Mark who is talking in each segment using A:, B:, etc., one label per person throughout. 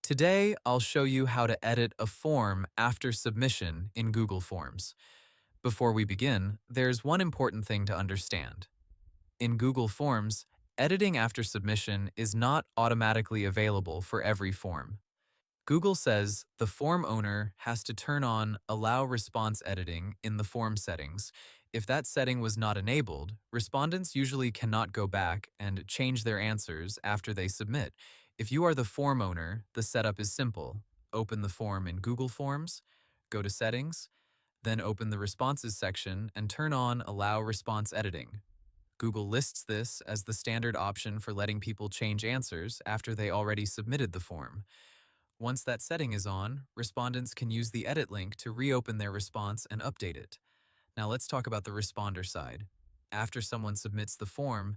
A: Today, I'll show you how to edit a form after submission in Google Forms. Before we begin, there's one important thing to understand. In Google Forms, editing after submission is not automatically available for every form. Google says the form owner has to turn on Allow Response Editing in the form settings. If that setting was not enabled, respondents usually cannot go back and change their answers after they submit. If you are the form owner, the setup is simple. Open the form in Google Forms, go to Settings, then open the Responses section and turn on Allow Response Editing. Google lists this as the standard option for letting people change answers after they already submitted the form. Once that setting is on, respondents can use the edit link to reopen their response and update it. Now let's talk about the responder side. After someone submits the form,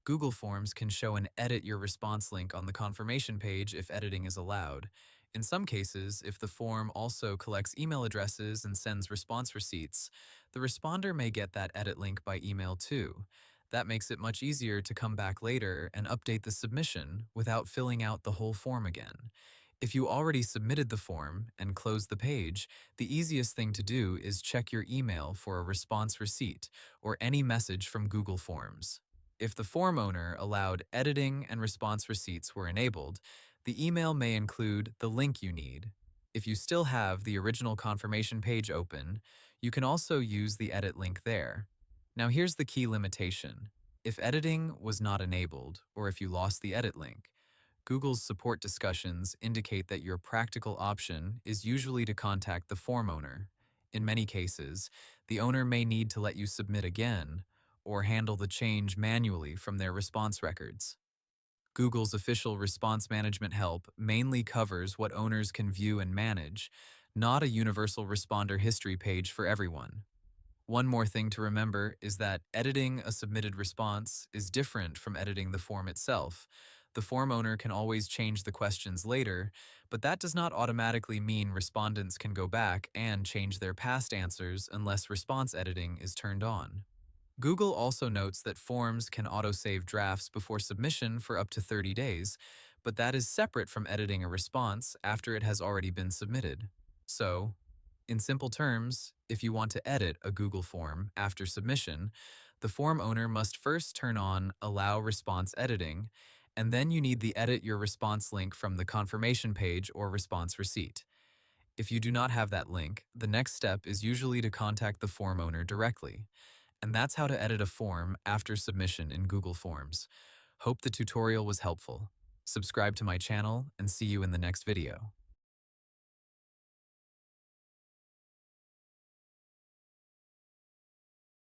A: Google Forms can show an Edit Your Response link on the confirmation page if editing is allowed. In some cases, if the form also collects email addresses and sends response receipts, the responder may get that edit link by email too. That makes it much easier to come back later and update the submission without filling out the whole form again. If you already submitted the form and closed the page, the easiest thing to do is check your email for a response receipt or any message from Google Forms. If the form owner allowed editing and response receipts were enabled, the email may include the link you need. If you still have the original confirmation page open, you can also use the edit link there. Now here's the key limitation. If editing was not enabled, or if you lost the edit link, Google's support discussions indicate that your practical option is usually to contact the form owner. In many cases, the owner may need to let you submit again or handle the change manually from their response records. Google's official response management help mainly covers what owners can view and manage, not a universal responder history page for everyone. One more thing to remember is that editing a submitted response is different from editing the form itself. The form owner can always change the questions later, but that does not automatically mean respondents can go back and change their past answers unless response editing is turned on. Google also notes that forms can autosave drafts before submission for up to 30 days, but that is separate from editing a response after it has already been submitted. So, in simple terms, if you want to edit a Google form after submission, the form owner must first turn on Allow Response Editing, and then you need the Edit Your Response link from the confirmation page or response receipt. If you do not have that link, the next step is usually to contact the form owner directly. And that's how to edit a form after submission in Google Forms. Hope the tutorial was helpful. Subscribe to my channel and see you in the next video.